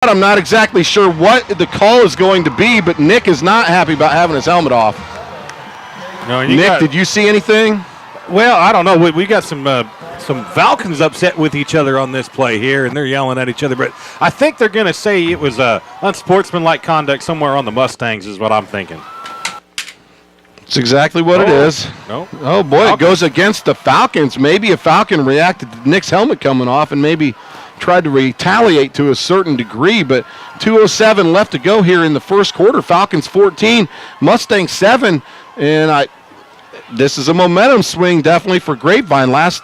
I'm not exactly sure what the call is going to be, but Nick is not happy about having his helmet off. No, Nick, did you see anything? Well, I don't know. We got some Falcons upset with each other on this play here, and they're yelling at each other. But I think they're going to say it was unsportsmanlike conduct somewhere on the Mustangs is what I'm thinking. It's exactly what it is. No. Oh, boy, Falcons. It goes against the Falcons. Maybe a Falcon reacted to Nick's helmet coming off and maybe tried to retaliate to a certain degree, but 2:07 left to go here in the first quarter. Falcons 14, Mustangs 7, and this is a momentum swing definitely for Grapevine. Last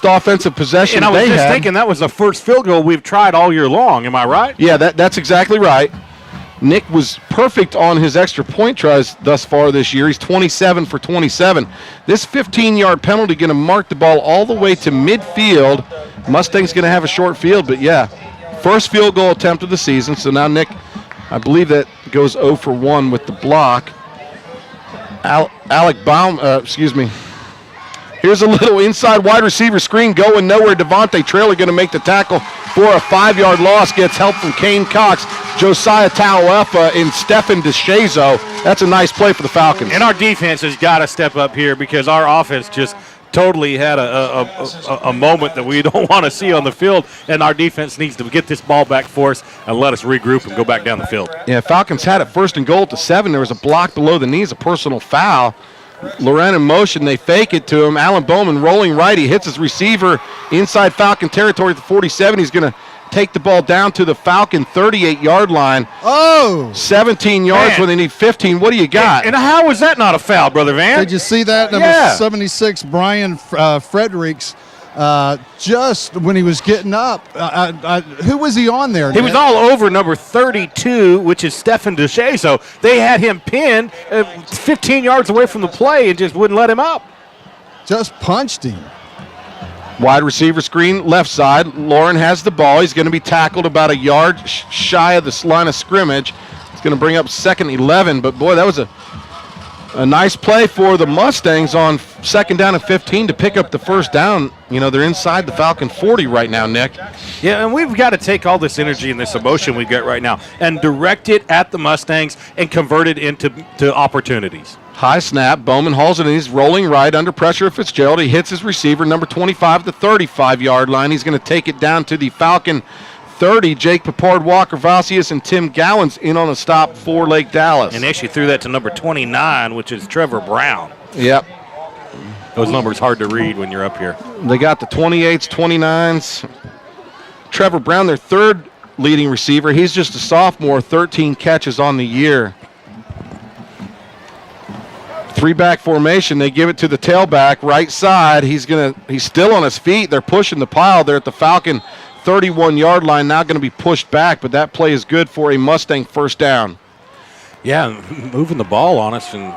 offensive possession and I was just thinking that was the first field goal we've tried all year long. Am I right? Yeah, that's exactly right. Nick was perfect on his extra point tries thus far this year. He's 27 for 27. This 15-yard penalty going to mark the ball all the way to midfield. Mustang's going to have a short field, but yeah, first field goal attempt of the season. So now Nick, I believe that goes 0 for 1 with the block. Here's a little inside wide receiver screen going nowhere. Devontae Traylor going to make the tackle for a 5-yard loss. Gets help from Kane Cox, Josiah Tauefa, and Stefan DeShazo. That's a nice play for the Falcons. And our defense has got to step up here because our offense just totally had a moment that we don't want to see on the field, and our defense needs to get this ball back for us and let us regroup and go back down the field. Yeah, Falcons had it first and goal at the 7. There was a block below the knees, a personal foul. Loren in motion, they fake it to him. Alan Bowman rolling right. He hits his receiver inside Falcon territory at the 47. He's going to take the ball down to the Falcon 38-yard line. Oh! 17 yards when they need 15. What do you got? And how was that not a foul, Brother Van? Did you see that? Number 76, Brian Fredericks. Just when he was getting up, who was he on there? He was all over number 32, which is Stefan DeShazo. They had him pinned 15 yards away from the play and just wouldn't let him up. Just punched him. Wide receiver screen, left side. Lauren has the ball. He's going to be tackled about a yard shy of the line of scrimmage. It's going to bring up second 11, but boy, that was a nice play for the Mustangs on second down and 15 to pick up the first down. You know, they're inside the Falcon 40 right now, Nick. Yeah, and we've got to take all this energy and this emotion we've got right now and direct it at the Mustangs and convert it into opportunities. High snap. Bowman hauls it in. He's rolling right under pressure of Fitzgerald. He hits his receiver, number 25, the 35-yard line. He's going to take it down to the Falcon 30. Jake Papard, Walker Vasius, and Tim Gowans in on a stop for Lake Dallas. And they actually threw that to number 29, which is Trevor Brown. Yep. Those numbers hard to read when you're up here. They got the 28s, 29s. Trevor Brown, their third leading receiver. He's just a sophomore, 13 catches on the year. Three-back formation. They give it to the tailback, right side. He's still on his feet. They're pushing the pile there at the Falcon 31-yard line. Now going to be pushed back, but that play is good for a Mustang first down. Yeah, moving the ball on us. And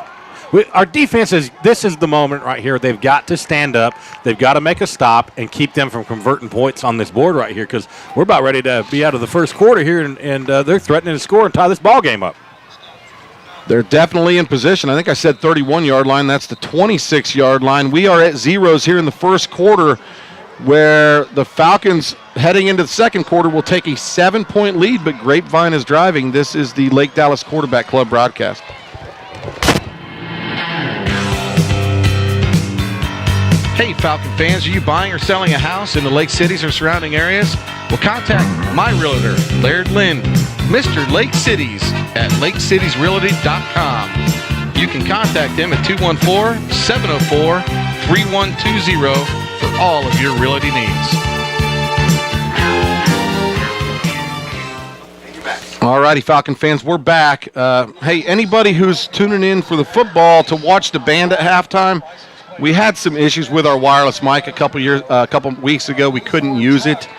our defense this is the moment right here. They've got to stand up. They've got to make a stop and keep them from converting points on this board right here because we're about ready to be out of the first quarter here, and they're threatening to score and tie this ball game up. They're definitely in position. I think I said 31-yard line. That's the 26-yard line. We are at zeros here in the first quarter where the Falcons heading into the second quarter will take a 7-point lead, but Grapevine is driving. This is the Lake Dallas Quarterback Club broadcast. Hey, Falcon fans, are you buying or selling a house in the Lake Cities or surrounding areas? Well, contact my realtor, Laird Lynn, Mr. Lake Cities at lakecitiesrealty.com. You can contact him at 214-704-3120 for all of your realty needs. All righty, Falcon fans, we're back. Hey, anybody who's tuning in for the football to watch the band at halftime, we had some issues with our wireless mic a couple weeks ago. We couldn't use it.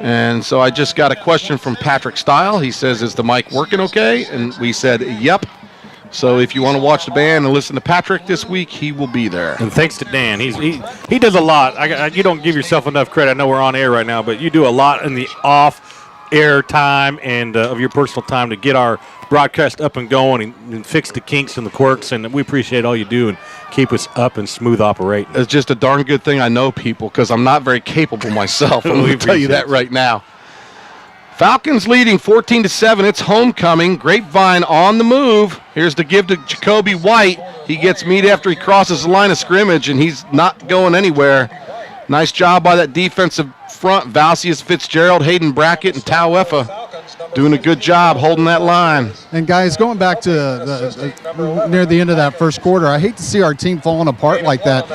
And so I just got a question from Patrick Stile. He says, is the mic working okay? And we said, yep. So if you want to watch the band and listen to Patrick this week, he will be there. And thanks to Dan. He does a lot. You don't give yourself enough credit. I know we're on air right now, but you do a lot in the off-air time and of your personal time to get our broadcast up and going and fix the kinks and the quirks, and we appreciate all you do and keep us up and smooth operating. It's just a darn good thing I know people because I'm not very capable myself. I'm going to tell you that right now. Falcons leading 14-7. It's homecoming. Grapevine on the move. Here's the give to Jacoby White. He gets meat after he crosses the line of scrimmage, and he's not going anywhere. Nice job by that defensive front. Valsius Fitzgerald, Hayden Brackett, and Tauefa doing a good job holding that line. And guys, going back to near the end of that first quarter, I hate to see our team falling apart like that,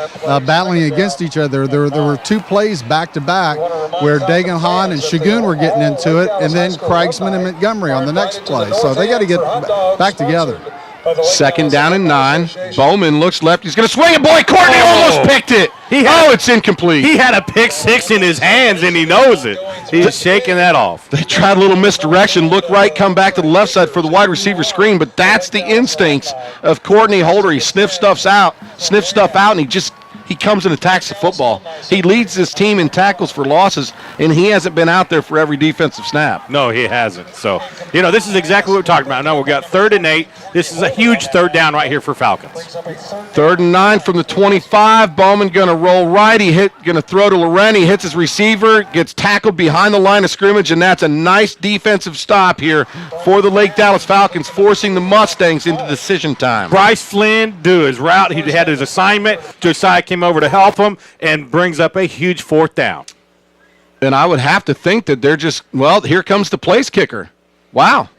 battling against each other. There were 2 plays back-to-back where Dagan Hahn and Shagun were getting into it, and then Kreigsman and Montgomery on the next play. So they got to get back together. 2nd down and 9. Bowman looks left. He's going to swing it. Boy, Courtney almost picked it. It's incomplete. He had a pick 6 in his hands, and he knows it. He's shaking that off. They tried a little misdirection. Look right, come back to the left side for the wide receiver screen, but that's the instincts of Courtney Holder. He sniffs stuff out, and he comes and attacks the football. He leads his team in tackles for losses, and he hasn't been out there for every defensive snap. No, he hasn't. So, this is exactly what we're talking about. Now we've got 3rd and 8. This is a huge 3rd down right here for Falcons. 3rd and 9 from the 25. Bowman going to roll right. Going to throw to Loren. He hits his receiver, gets tackled behind the line of scrimmage, and that's a nice defensive stop here for the Lake Dallas Falcons, forcing the Mustangs into decision time. Bryce Flynn do his route. He had his assignment. Josiah came over to help him and brings up a huge 4th down. And I would have to think that they're here comes the place kicker. Wow.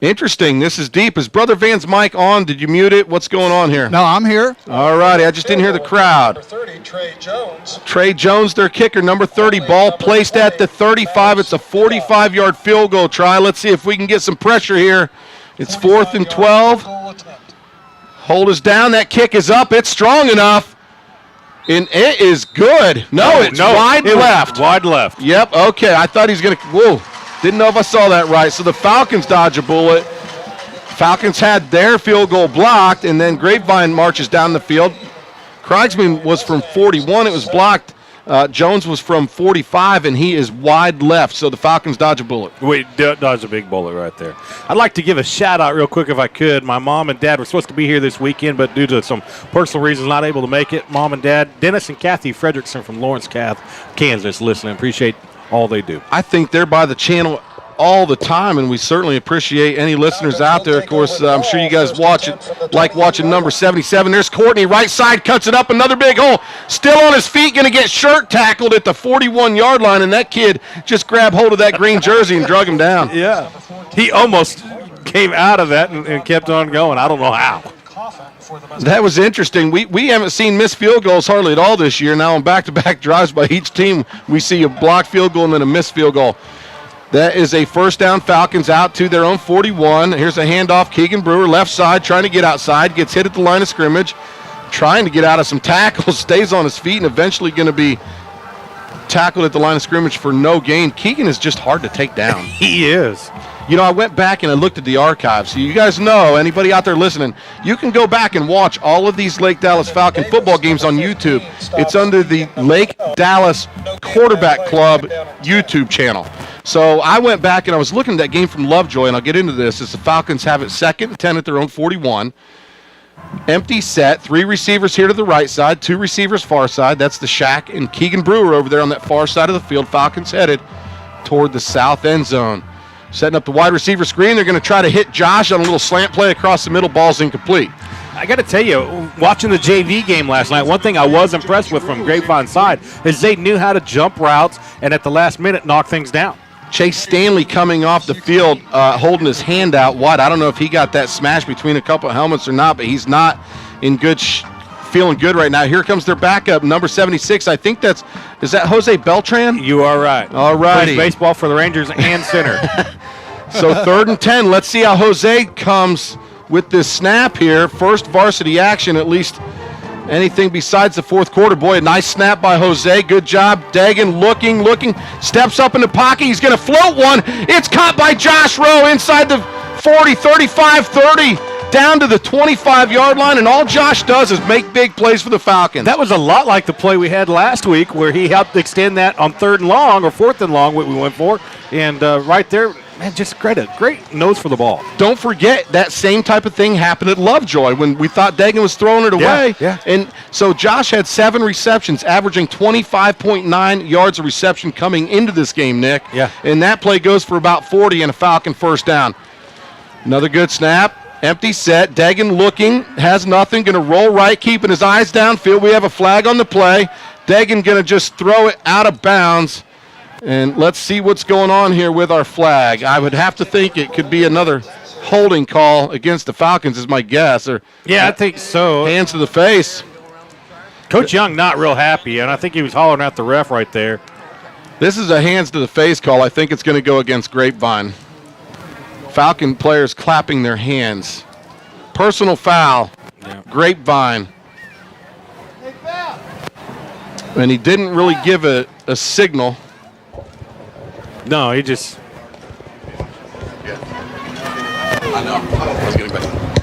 Interesting. This is deep. Is Brother Van's mic on? Did you mute it? What's going on here? No, I'm here. All righty. I just didn't hear the crowd. Number 30, Trey Jones. Trey Jones, their kicker, number 30. Ball placed at the 35. It's a 45-yard field goal try. Let's see if we can get some pressure here. It's 4th and 12. Hold us down. That kick is up. It's strong enough. And it is good. It's wide left. Wide left. Yep, okay. I thought he was going to, whoa. Didn't know if I saw that right. So the Falcons dodge a bullet. Falcons had their field goal blocked, and then Grapevine marches down the field. Kreigsman was from 41. It was blocked. Jones was from 45, and he is wide left. So the Falcons dodge a bullet. We dodge a big bullet right there. I'd like to give a shout-out real quick if I could. My mom and dad were supposed to be here this weekend, but due to some personal reasons, not able to make it. Mom and dad, Dennis and Kathy Fredrickson from Lawrence, Kansas, listening. Appreciate all they do. I think they're by the channel all the time, and we certainly appreciate any listeners out there. Of course, I'm sure you guys watch it, like watching number 77. There's Courtney, right side, cuts it up, another big hole. Still on his feet, going to get shirt tackled at the 41-yard line, and that kid just grabbed hold of that green jersey and drug him down. Yeah. He almost came out of that and kept on going. I don't know how. That was interesting. We haven't seen missed field goals hardly at all this year. Now on back-to-back drives by each team, we see a blocked field goal and then a missed field goal. That is a 1st down. Falcons out to their own 41. Here's a handoff. Keegan Brewer, left side, trying to get outside. Gets hit at the line of scrimmage. Trying to get out of some tackles. Stays on his feet and eventually going to be tackled at the line of scrimmage for no gain. Keegan is just hard to take down. He is. I went back and I looked at the archives. So you guys know, anybody out there listening, you can go back and watch all of these Lake Dallas Falcon football games on YouTube. It's under the Lake Dallas Quarterback Club YouTube channel. So I went back and I was looking at that game from Lovejoy, and I'll get into this, as the Falcons have it 2nd and 10 at their own 41. Empty set, 3 receivers here to the right side, 2 receivers far side. That's the Shaq and Keegan Brewer over there on that far side of the field. Falcons headed toward the south end zone. Setting up the wide receiver screen. They're going to try to hit Josh on a little slant play across the middle. Ball's incomplete. I got to tell you, watching the JV game last night, one thing I was impressed with from Grapevine's side is they knew how to jump routes and at the last minute knock things down. Chase Stanley coming off the field, holding his hand out wide. I don't know if he got that smash between a couple of helmets or not, but he's not in good feeling good right now. Here comes their backup, number 76. I think is that Jose Beltran? You are right. All righty. Plays baseball for the Rangers and center. So 3rd and 10. Let's see how Jose comes with this snap here. First varsity action, at least anything besides the 4th quarter. Boy, a nice snap by Jose. Good job. Dagan looking, steps up in the pocket. He's going to float one. It's caught by Josh Rowe inside the 40, 35, 30. Down to the 25-yard line, and all Josh does is make big plays for the Falcons. That was a lot like the play we had last week where he helped extend that on 3rd and long or 4th and long, what we went for. And right there, man, just great nose for the ball. Don't forget that same type of thing happened at Lovejoy when we thought Dagan was throwing it away. Yeah. And so Josh had 7 receptions, averaging 25.9 yards of reception coming into this game, Nick. Yeah. And that play goes for about 40 and a Falcon first down. Another good snap. Empty set. Dagan looking, has nothing, going to roll right, keeping his eyes downfield. We have a flag on the play. Dagan going to just throw it out of bounds. And let's see what's going on here with our flag. I would have to think it could be another holding call against the Falcons is my guess. Or Yeah, I think so. hands to the face. Coach Young not real happy, and I think he was hollering at the ref right there. This is a hands to the face call. I think it's going to go against Grapevine. Falcon players clapping their hands. Personal foul. Yeah. Grapevine. And he didn't really give a signal. No, he just.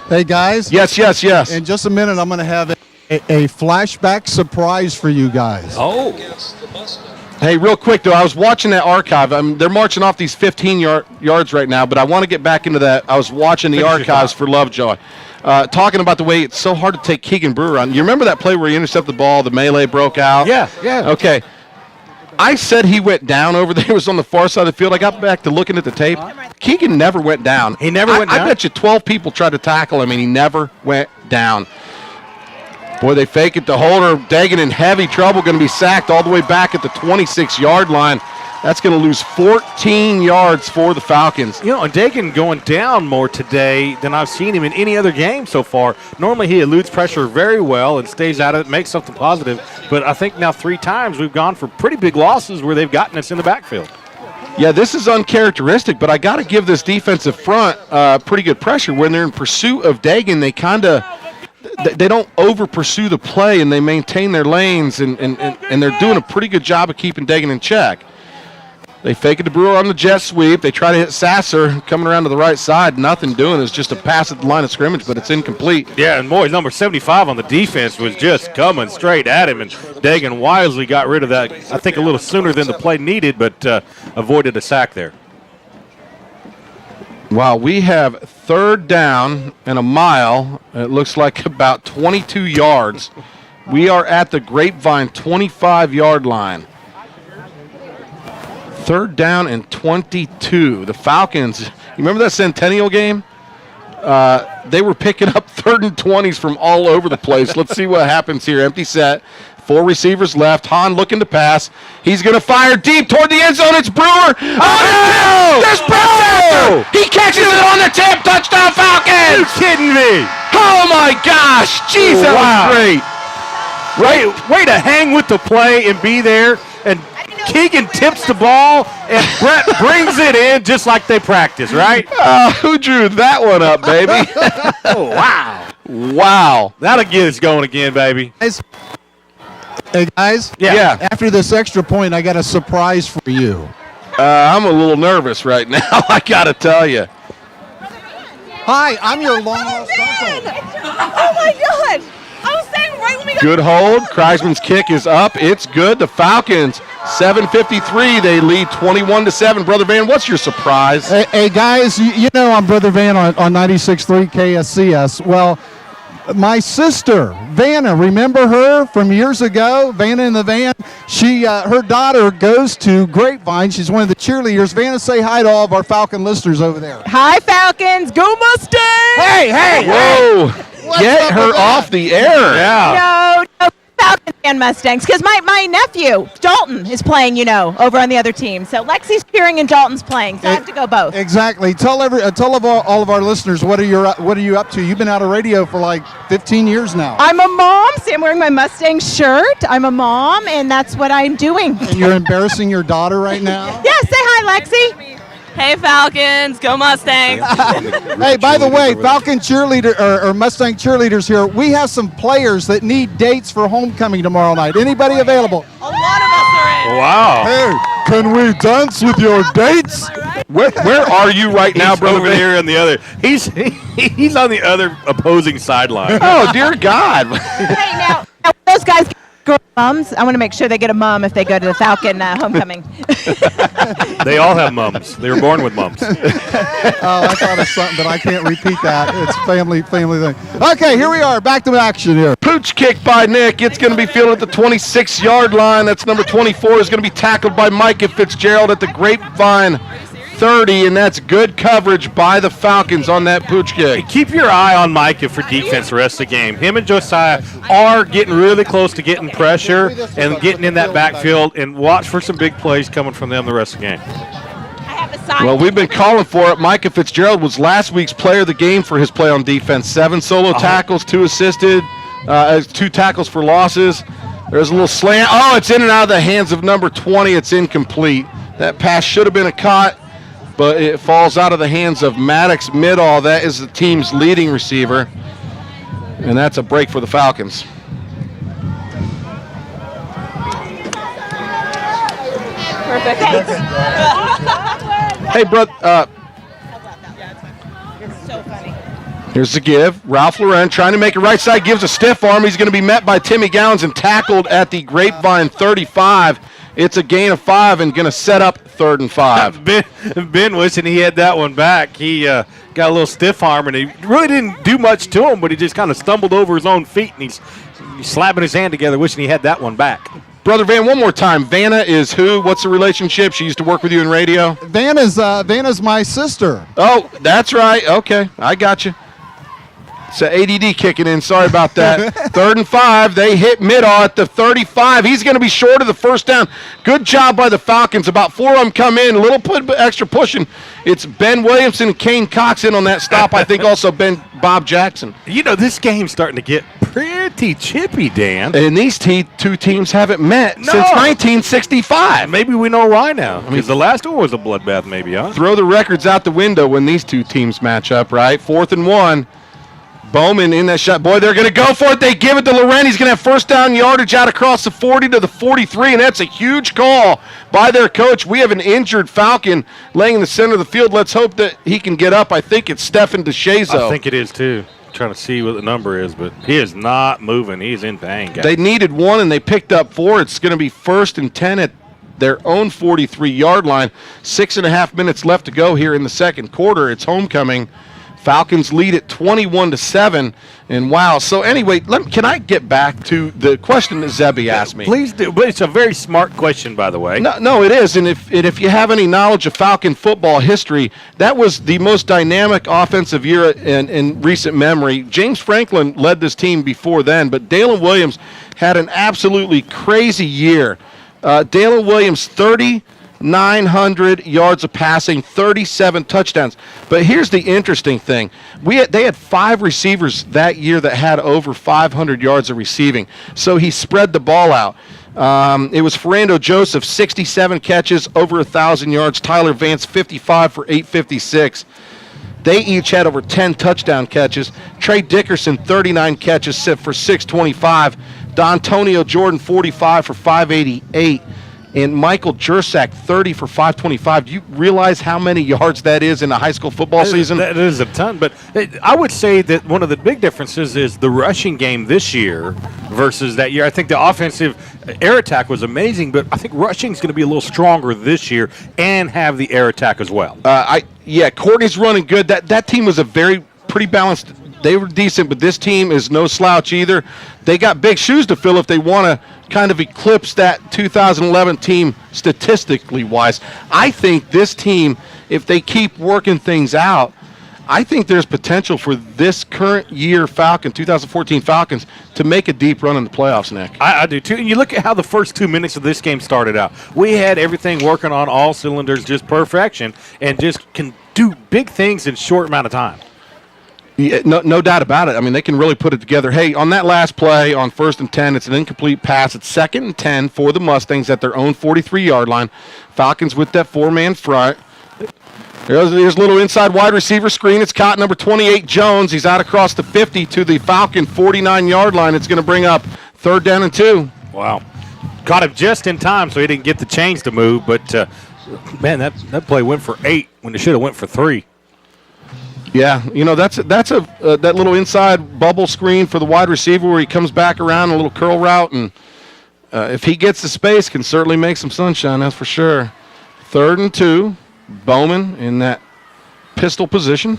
Hey, guys. Yes. In just a minute, I'm going to have a flashback surprise for you guys. Oh. Hey, real quick, though, I was watching that archive. They're marching off these 15 yards right now, but I want to get back into that. I was watching the archives for Lovejoy. Talking about the way it's so hard to take Keegan Brewer on. You remember that play where he intercepted the ball, the melee broke out? Yeah. Okay. I said he went down over there. It was on the far side of the field. I got back to looking at the tape. Keegan never went down. He never went down? I bet you 12 people tried to tackle him, and he never went down. Boy, they fake it to Holder. Dagan in heavy trouble, going to be sacked all the way back at the 26-yard line. That's going to lose 14 yards for the Falcons. You know, and Dagan going down more today than I've seen him in any other game so far. Normally he eludes pressure very well and stays out of it, makes something positive. But I think now 3 times we've gone for pretty big losses where they've gotten us in the backfield. Yeah, this is uncharacteristic, but I got to give this defensive front pretty good pressure. When they're in pursuit of Dagan, they don't over-pursue the play, and they maintain their lanes, and they're doing a pretty good job of keeping Dagan in check. They fake it to Brewer on the jet sweep. They try to hit Sasser coming around to the right side. Nothing doing. It's just a pass at the line of scrimmage, but it's incomplete. Yeah, and boy, number 75 on the defense was just coming straight at him, and Dagan wisely got rid of that, I think, a little sooner than the play needed, but avoided a sack there. Wow, we have 3rd down and a mile. It looks like about 22 yards. We are at the Grapevine 25-yard line. 3rd down and 22. The Falcons, you remember that Centennial game? They were picking up 3rd and 20s from all over the place. Let's see what happens here. Empty set. 4 receivers left. Hahn looking to pass. He's going to fire deep toward the end zone. It's Brewer. Oh, there's Brewer. He catches it on the tip. Touchdown, Falcons. You kidding me? Oh, my gosh. Jeez, that was great. Way to hang with the play and be there. And Keegan tips the ball, and Brett brings it in just like they practice, right? Who drew that one up, baby? Oh, wow. Wow. That'll get us going again, baby. Hey, guys. Yeah. After this extra point, I got a surprise for you. I'm a little nervous right now, I got to tell you. Hi, I'm your long-lost uncle. Oh my God! I was saying right when we got Good hold. Kreisman's kick is up. It's good. The Falcons, 7:53. They lead 21-7. Brother Van, what's your surprise? Hey guys, you know I'm Brother Van on 96.3 KSCS. Well, my sister, Vanna, remember her from years ago? Vanna in the Van. Her daughter goes to Grapevine. She's one of the cheerleaders. Vanna, say hi to all of our Falcon listeners over there. Hi Falcons, go Mustangs! Hey! Whoa. Get her off the air. Yeah. No, Falcons and Mustangs, because my nephew Dalton is playing, over on the other team. So Lexi's cheering and Dalton's playing. So I have to go both. Exactly. Tell all of our listeners what are you up to? You've been out of radio for like 15 years now. I'm a mom. See, I'm wearing my Mustang shirt. I'm a mom, and that's what I'm doing. And you're embarrassing your daughter right now. Yeah, say hi, Lexi. Hey Falcons, go Mustangs! Hey, by the way, Falcon cheerleader or Mustang cheerleaders here. We have some players that need dates for homecoming tomorrow night. Anybody available? A lot of us are in. Wow. Hey, can we dance with your dates? Where are you right now, He's Brother over Van? there on the other. He's on the other opposing sideline. Oh, dear God. Hey, now those guys get Mums? I want to make sure they get a mum if they go to the Falcon homecoming. They all have mums. They were born with mums. Oh, I thought of something, but I can't repeat that. It's family thing. Okay, here we are. Back to action here. Pooch kick by Nick. It's going to be fielded at the 26-yard line. That's number 24 is going to be tackled by Micah Fitzgerald at the Grapevine 30, and that's good coverage by the Falcons on that pooch kick. Keep your eye on Micah for defense the rest of the game. Him and Josiah are getting really close to getting pressure and getting in that backfield, and watch for some big plays coming from them the rest of the game. Well, we've been calling for it. Micah Fitzgerald was last week's player of the game for his play on defense. 7 solo tackles, 2 assisted, 2 tackles for losses. There's a little slant. Oh, it's in and out of the hands of number 20. It's incomplete. That pass should have been a caught, but it falls out of the hands of Maddox Midall. That is the team's leading receiver, and that's a break for the Falcons. Perfect. Hey, brother. So funny. Here's the give. Ralph Lauren trying to make it right side, gives a stiff arm. He's going to be met by Timmy Gowns and tackled at the Grapevine 35. It's a gain of 5 and going to set up 3rd and 5. Ben wishing he had that one back. He got a little stiff arm, and he really didn't do much to him, but he just kind of stumbled over his own feet, and he's slapping his hand together, wishing he had that one back. Brother Van, one more time. Vanna is who? What's the relationship? She used to work with you in radio? Vanna's my sister. Oh, that's right. Okay, I got you. It's ADD kicking in. Sorry about that. 3rd and 5. They hit Middaw at the 35. He's going to be short of the first down. Good job by the Falcons. About 4 of them come in. A little extra pushing. It's Ben Williamson and Kane Cox in on that stop. I think also Bob Jackson. You know, this game's starting to get pretty chippy, Dan. And these two teams haven't met since 1965. Maybe we know why now. Because the last one was a bloodbath, maybe, huh? Throw the records out the window when these two teams match up, right? 4th and 1. Bowman in that shot. Boy, they're going to go for it. They give it to Loren. He's going to have first down yardage out across the 40 to the 43, and that's a huge call by their coach. We have an injured Falcon laying in the center of the field. Let's hope that he can get up. I think it's Stefan DeShazo. I think it is, too. I'm trying to see what the number is, but he is not moving. He's in pain, guys. They needed 1, and they picked up 4. It's going to be 1st and 10 at their own 43-yard line. 6.5 minutes left to go here in the second quarter. It's homecoming. Falcons lead at 21-7, and wow. So anyway, can I get back to the question that Zebby asked me? Please do. But it's a very smart question, by the way. No, it is. And if you have any knowledge of Falcon football history, that was the most dynamic offensive year in recent memory. James Franklin led this team before then, but Dalen Williams had an absolutely crazy year. Dalen Williams, 3,900 yards of passing, 37 touchdowns. But here's the interesting thing. They had 5 receivers that year that had over 500 yards of receiving. So he spread the ball out. It was Fernando Joseph, 67 catches, over 1,000 yards. Tyler Vance, 55 for 856. They each had over 10 touchdown catches. Trey Dickerson, 39 catches for 625. D'Antonio Jordan, 45 for 588. And Michael Jersak, 30 for 525. Do you realize how many yards that is in a high school football season? That is a ton. But I would say that one of the big differences is the rushing game this year versus that year. I think the offensive air attack was amazing, but I think rushing is going to be a little stronger this year and have the air attack as well. Courtney's running good. That team was pretty balanced. They were decent, but this team is no slouch either. They got big shoes to fill if they want to kind of eclipse that 2011 team statistically wise. I think this team, if they keep working things out, I think there's potential for this current year 2014 Falcons, to make a deep run in the playoffs, Nick. I do too. And you look at how the first 2 minutes of this game started out. We had everything working on all cylinders, just perfection, and just can do big things in a short amount of time. Yeah, no doubt about it. I mean, they can really put it together. Hey, on that last play on 1st and 10, it's an incomplete pass. It's 2nd and 10 for the Mustangs at their own 43-yard line. Falcons with that 4-man front. There's a little inside wide receiver screen. It's caught number 28, Jones. He's out across the 50 to the Falcon 49-yard line. It's going to bring up 3rd down and 2. Wow. Caught him just in time, so he didn't get the chains to move. But, man, that play went for 8 when it should have went for 3. Yeah, that's that little inside bubble screen for the wide receiver where he comes back around a little curl route, and if he gets the space, can certainly make some sunshine, that's for sure. 3rd and 2. Bowman in that pistol position,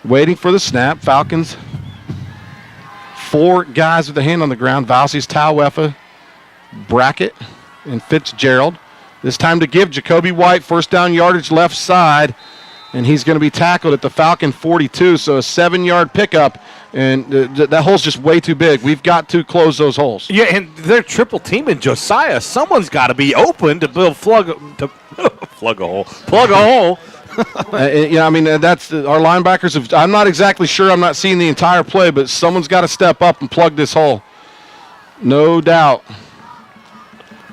waiting for the snap. Falcons, 4 guys with a hand on the ground. Valsi's, Tauefa, Brackett, and Fitzgerald. This time to give Jacoby White first down yardage left side, and he's going to be tackled at the Falcon 42, so a 7-yard pickup, and that hole's just way too big. We've got to close those holes. Yeah, and they're triple teaming Josiah. Someone's got to be open to plug a hole. I mean, that's our linebackers. I'm not exactly sure. I'm not seeing the entire play, but someone's got to step up and plug this hole. No doubt.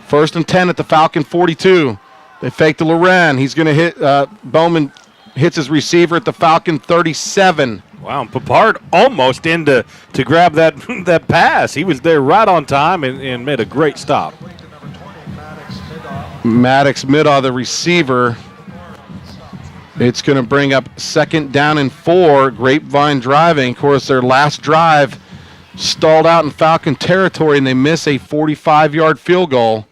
1st and 10 at the Falcon 42. They fake to Loren. He's going to hit Bowman. Hits his receiver at the Falcon 37. Wow, and Papard almost in to grab that pass. He was there right on time and made a great stop. Maddox Middaugh, the receiver. It's going to bring up 2nd down and 4. Grapevine driving. Of course, their last drive stalled out in Falcon territory, and they miss a 45-yard field goal.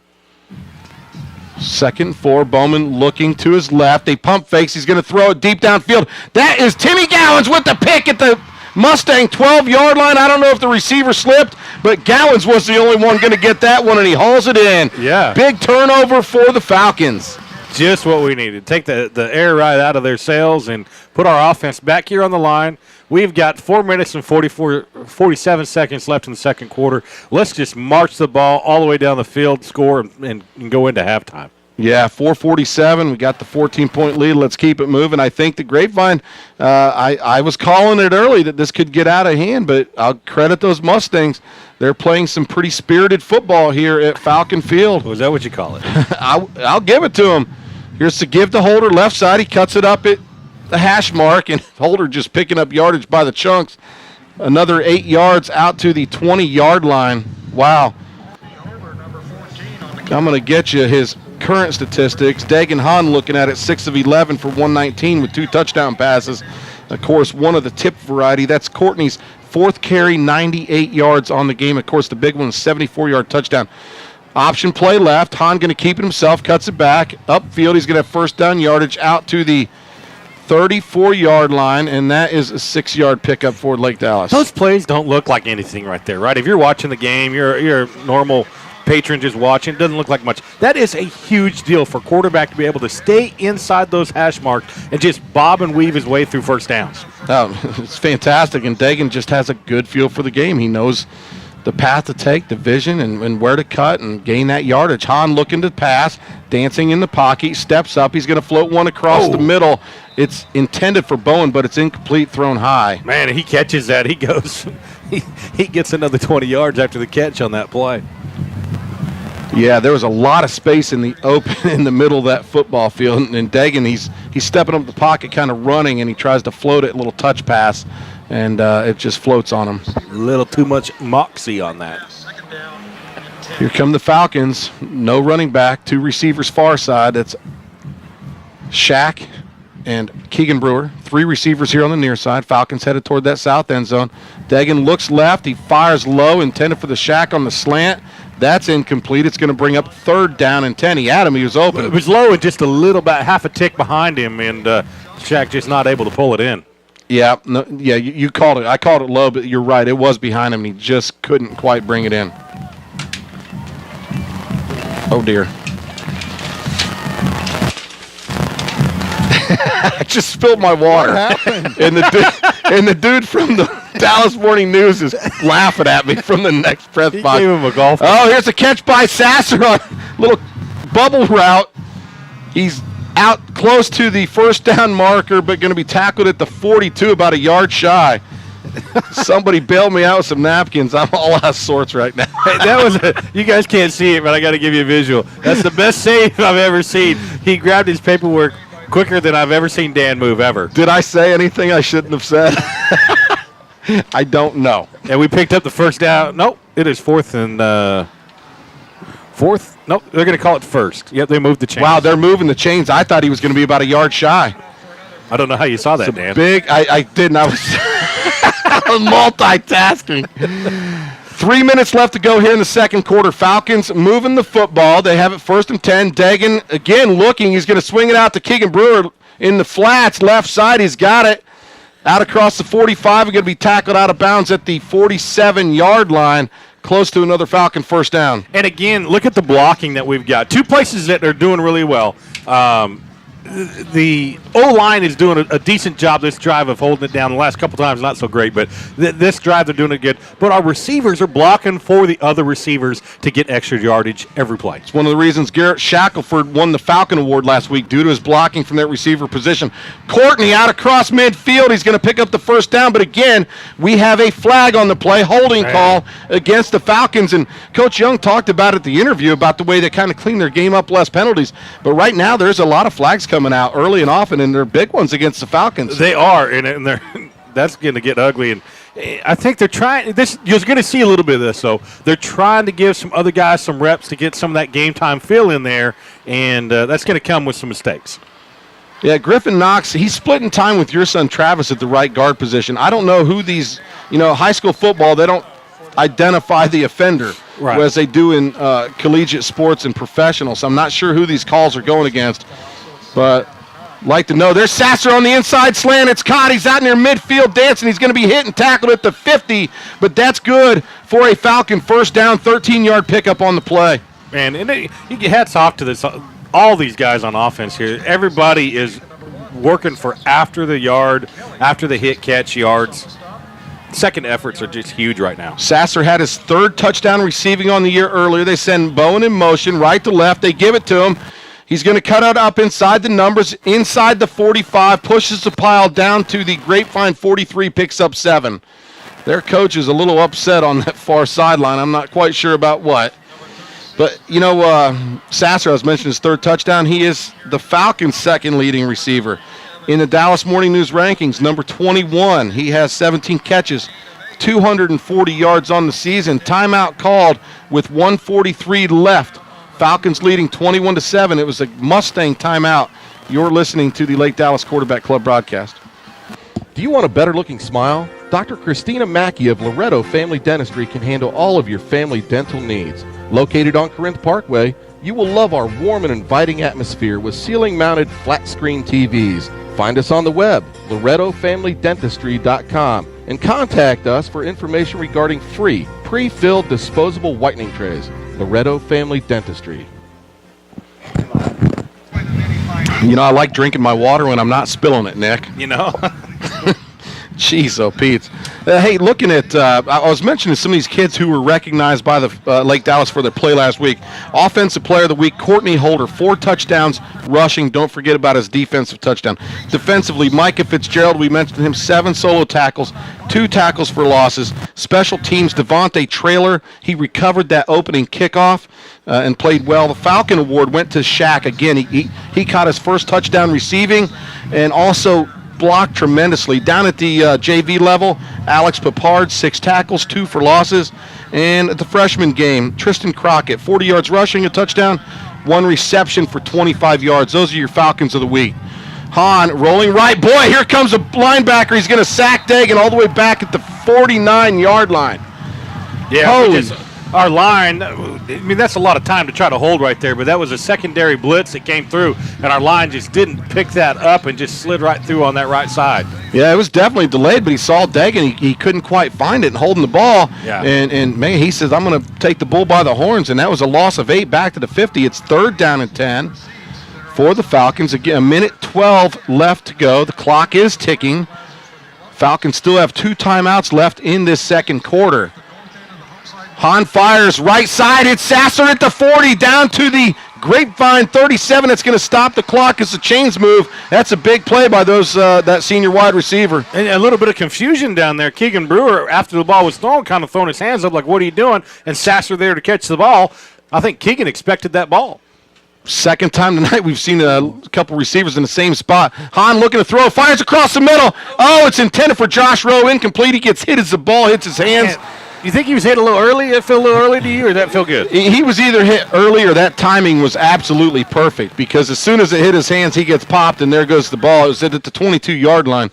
2nd and 4. Bowman looking to his left. They pump fakes. He's going to throw it deep downfield. That is Timmy Gowans with the pick at the Mustang 12-yard line. I don't know if the receiver slipped, but Gowans was the only one going to get that one, and he hauls it in. Yeah. Big turnover for the Falcons. Just what we needed. Take the air right out of their sails and put our offense back here on the line. We've got 4 minutes and 47 seconds left in the second quarter. Let's just march the ball all the way down the field, score, and go into halftime. Yeah, 4:47. We got the 14-point lead. Let's keep it moving. I think the Grapevine, I was calling it early that this could get out of hand, but I'll credit those Mustangs. They're playing some pretty spirited football here at Falcon Field. Was that what you call it? I'll give it to them. Here's to give the Holder left side. He cuts it up at the hash mark, and Holder just picking up yardage by the chunks. Another 8 yards out to the 20-yard line. Wow. I'm going to get you his current statistics. Dagan Hahn looking at it, 6 of 11 for 119 with 2 touchdown passes. Of course, one of the tip variety. That's Courtney's 4th carry, 98 yards on the game. Of course, the big one is 74-yard touchdown. Option play left. Hahn going to keep it himself, cuts it back. Upfield, he's going to have first down yardage out to the 34-yard line, and that is a 6-yard pickup for Lake Dallas. Those plays don't look like anything right there, right? If you're watching the game, you're a normal patron just watching, it doesn't look like much. That is a huge deal for quarterback to be able to stay inside those hash marks and just bob and weave his way through first downs. Oh, it's fantastic, and Dagan just has a good feel for the game. He knows the path to take, the vision, and where to cut and gain that yardage. Hahn looking to pass, dancing in the pocket, steps up. He's going to float one across the middle. It's intended for Bowen, but it's incomplete, thrown high. Man, he catches that. He goes, he gets another 20 yards after the catch on that play. Yeah, there was a lot of space in the open in the middle of that football field, and Dagan, he's stepping up the pocket, kind of running, and he tries to float it, a little touch pass, and it just floats on him. A little too much moxie on that. Here come the Falcons. No running back, 2 receivers far side. That's Shaq and Keegan Brewer. 3 receivers here on the near side. Falcons headed toward that south end zone. Dagan looks left. He fires low, intended for the Shaq on the slant. That's incomplete. It's going to bring up 3rd down and 10. He had him. He was open. It was low and just a little bit, half a tick behind him, and Shaq just not able to pull it in. Yeah, no, yeah, you called it. I called it low, but you're right. It was behind him, and he just couldn't quite bring it in. Oh, dear. I just spilled my water. What happened? And the dude from the Dallas Morning News is laughing at me from the next press He box. gave him a golf. Oh, here's a catch by Sasser on a little bubble route. He's out close to the first down marker, but going to be tackled at the 42, about a yard shy. Somebody bailed me out with some napkins. I'm all out of sorts right now. Hey, that was you guys can't see it, but I got to give you a visual. That's the best save I've ever seen. He grabbed his paperwork quicker than I've ever seen Dan move ever. Did I say anything I shouldn't have said? I don't know. And we picked up the first down. Nope, it is 4th and 4th. Nope, they're going to call it 1st. Yep, they moved the chains. Wow, they're moving the chains. I thought he was going to be about a yard shy. I don't know how you saw that, Dan. Big. I didn't. I was multitasking. 3 minutes left to go here in the second quarter. Falcons moving the football. They have it 1st and 10. Dagan again looking. He's going to swing it out to Keegan Brewer in the flats, left side. He's got it. Out across the 45. He's going to be tackled out of bounds at the 47-yard line. Close to another Falcon first down. And again, look at the blocking that we've got. Two places that are doing really well. The O-line is doing a decent job this drive of holding it down. The last couple times, not so great, but this drive they're doing it good. But our receivers are blocking for the other receivers to get extra yardage every play. It's one of the reasons Garrett Shackelford won the Falcon Award last week due to his blocking from that receiver position. Courtney out across midfield. He's going to pick up the first down, but again, we have a flag on the play, holding call against the Falcons. And Coach Young talked about at the interview about the way they kind of clean their game up, less penalties. But right now, there's a lot of flags coming out early and often, and they're big ones against the Falcons. They are, and they're that's going to get ugly. And I think they're trying. You're going to see a little bit of this, though. They're trying to give some other guys some reps to get some of that game time feel in there, and that's going to come with some mistakes. Yeah, Griffin Knox, he's splitting time with your son Travis at the right guard position. I don't know who these, high school football, they don't identify the offender. Right. As they do in collegiate sports and professional. So I'm not sure who these calls are going against. But like to know. There's Sasser on the inside slant. It's caught. He's out near midfield dancing. He's going to be hit and tackled at the 50, but that's good for a Falcon first down, 13-yard pickup on the play. And you get hats off to this. All these guys on offense here. Everybody is working for after the yard, after the hit catch yards. Second efforts are just huge right now. Sasser had his third touchdown receiving on the year earlier. They send Bowen in motion, right to left. They give it to him. He's going to cut it up inside the numbers, inside the 45, pushes the pile down to the Grapevine 43, picks up 7. Their coach is a little upset on that far sideline. I'm not quite sure about what. But, Sasser, I was mentioning his third touchdown. He is the Falcons' second leading receiver. In the Dallas Morning News rankings, number 21. He has 17 catches, 240 yards on the season. Timeout called with 1:43 left. Falcons leading 21-7. It was a Mustang timeout. You're listening to the Lake Dallas Quarterback Club broadcast. Do you want a better-looking smile? Dr. Christina Mackey of Loretto Family Dentistry can handle all of your family dental needs. Located on Corinth Parkway, you will love our warm and inviting atmosphere with ceiling-mounted flat-screen TVs. Find us on the web, LorettoFamilyDentistry.com, and contact us for information regarding free, pre-filled disposable whitening trays. Loretto Family Dentistry. I like drinking my water when I'm not spilling it, Nick. Jeez, oh, Pete. Hey, looking at, I was mentioning some of these kids who were recognized by the Lake Dallas for their play last week. Offensive Player of the Week, Courtney Holder, 4 touchdowns rushing. Don't forget about his defensive touchdown. Defensively, Micah Fitzgerald, we mentioned him, 7 solo tackles, 2 tackles for losses. Special teams, Devontae Traylor, he recovered that opening kickoff and played well. The Falcon Award went to Shaq. Again, he caught his first touchdown receiving and also blocked tremendously. Down at the JV level, Alex Papard, 6 tackles, 2 for losses. And at the freshman game, Tristan Crockett, 40 yards rushing, a touchdown, 1 reception for 25 yards. Those are your Falcons of the week. Hahn rolling right. Boy, here comes a linebacker. He's going to sack Dagan all the way back at the 49-yard line. Yeah, our line, that's a lot of time to try to hold right there, but that was a secondary blitz that came through, and our line just didn't pick that up and just slid right through on that right side. Yeah, it was definitely delayed, but he saw Dagan. He couldn't quite find it and holding the ball. Yeah. And man, he says, I'm going to take the bull by the horns, and that was a loss of 8 back to the 50. It's 3rd down and 10 for the Falcons. Again, 1:12 left to go. The clock is ticking. Falcons still have 2 timeouts left in this second quarter. Hahn fires right side. It's Sasser at the 40, down to the Grapevine 37. It's going to stop the clock as the chains move. That's a big play by that senior wide receiver. And a little bit of confusion down there. Keegan Brewer, after the ball was thrown, kind of throwing his hands up like, what are you doing? And Sasser there to catch the ball. I think Keegan expected that ball. Second time tonight we've seen a couple receivers in the same spot. Hahn looking to throw, fires across the middle. Oh, it's intended for Josh Rowe, incomplete. He gets hit as the ball hits his hands. You think he was hit a little early? Did it feel a little early to you, or did that feel good? He was either hit early or that timing was absolutely perfect, because as soon as it hit his hands, he gets popped, and there goes the ball. It was at the 22-yard line.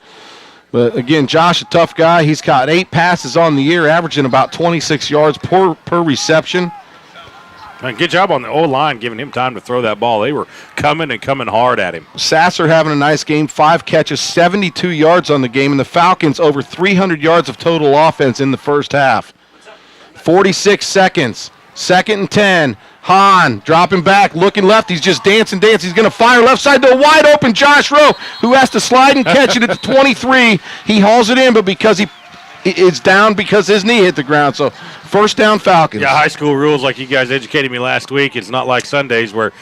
But again, Josh, a tough guy. He's got 8 passes on the year, averaging about 26 yards per reception. Man, good job on the O-line giving him time to throw that ball. They were coming hard at him. Sasser having a nice game, 5 catches, 72 yards on the game, and the Falcons over 300 yards of total offense in the first half. 46 seconds, 2nd and 10. Hahn dropping back, looking left. He's just dancing. He's going to fire left side to a wide open Josh Rowe, who has to slide and catch it at the 23. He hauls it in, but because it's down because his knee hit the ground. So first down, Falcons. Yeah, high school rules like you guys educated me last week. It's not like Sundays where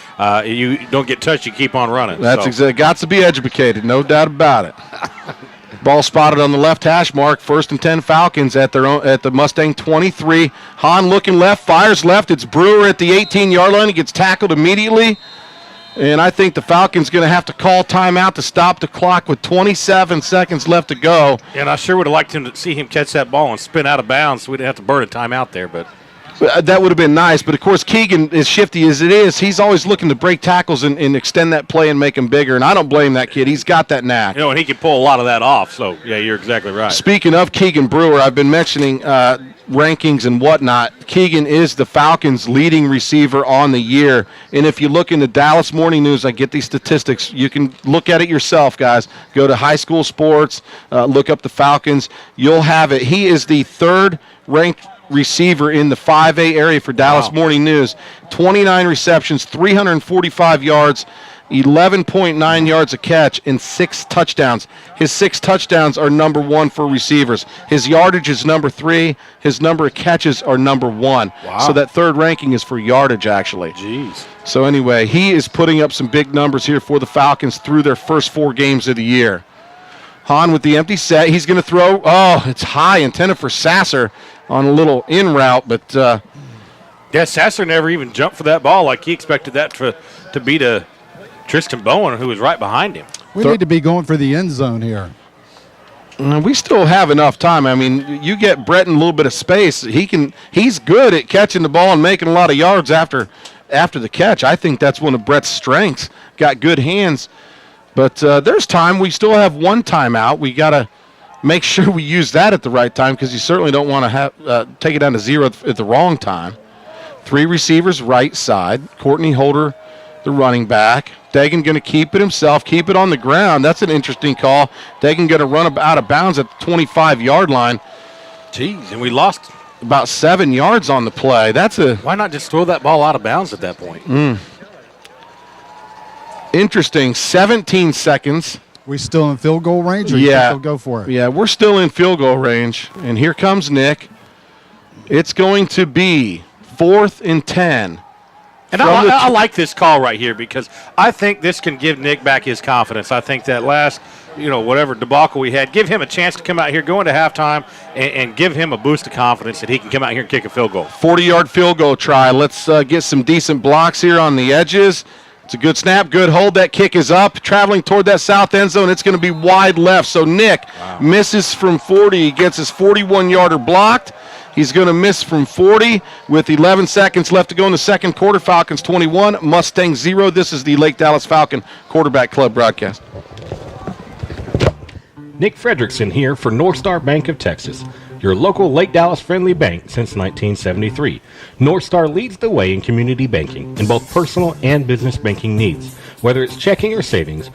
you don't get touched, you keep on running. That's exactly. Got to be educated, no doubt about it. Ball spotted on the left hash mark. 1st and 10 Falcons at the Mustang 23. Hahn looking left, fires left. It's Brewer at the 18-yard line. He gets tackled immediately. And I think the Falcons going to have to call timeout to stop the clock with 27 seconds left to go. And I sure would have liked him to see him catch that ball and spin out of bounds so we didn't have to burn a timeout there. But that would have been nice. But, of course, Keegan, as shifty as it is, he's always looking to break tackles and extend that play and make them bigger. And I don't blame that kid. He's got that knack. And he can pull a lot of that off. So, yeah, you're exactly right. Speaking of Keegan Brewer, I've been mentioning rankings and whatnot. Keegan is the Falcons' leading receiver on the year. And if you look in the Dallas Morning News, I get these statistics. You can look at it yourself, guys. Go to High School Sports, look up the Falcons. You'll have it. He is the 3rd ranked receiver in the 5A area for Dallas Morning News. 29 receptions, 345 yards, 11.9 yards a catch, and 6 touchdowns. His 6 touchdowns are number 1 for receivers. His yardage is number 3. His number of catches are number 1. Wow. So that 3rd ranking is for yardage, actually. Jeez. So anyway, he is putting up some big numbers here for the Falcons through their first 4 games of the year. Hahn with the empty set. He's going to throw. Oh, it's high, intended for Sasser on a little in route, but yeah, Sasser never even jumped for that ball like he expected that to be to Tristan Bowen, who was right behind him. We need to be going for the end zone here. We still have enough time. I mean, you get Brett in a little bit of space. He's good at catching the ball and making a lot of yards after the catch. I think that's one of Brett's strengths. Got good hands. But there's time. We still have 1 timeout. We got to make sure we use that at the right time because you certainly don't want to take it down to 0 at the wrong time. 3 receivers right side. Courtney Holder, the running back. Dagan going to keep it himself, keep it on the ground. That's an interesting call. Dagan going to run out of bounds at the 25-yard line. Jeez, and we lost about 7 yards on the play. Why not just throw that ball out of bounds at that point? Interesting. 17 seconds. We still in field goal range, or you think they'll go for it? Yeah, we're still in field goal range. And here comes Nick. It's going to be 4th and 10. And I like this call right here because I think this can give Nick back his confidence. I think that last, whatever debacle we had, give him a chance to come out here, go into halftime, and give him a boost of confidence that he can come out here and kick a field goal. 40-yard field goal try. Let's get some decent blocks here on the edges. It's a good snap, good hold. That kick is up, traveling toward that south end zone. It's going to be wide left. So Nick misses from 40. He gets his 41-yarder blocked. He's going to miss from 40 with 11 seconds left to go in the second quarter. Falcons 21, Mustangs 0. This is the Lake Dallas Falcon Quarterback Club broadcast. Nick Frederickson here for North Star Bank of Texas, your local Lake Dallas friendly bank since 1973. North Star leads the way in community banking in both personal and business banking needs. Whether it's checking or savings,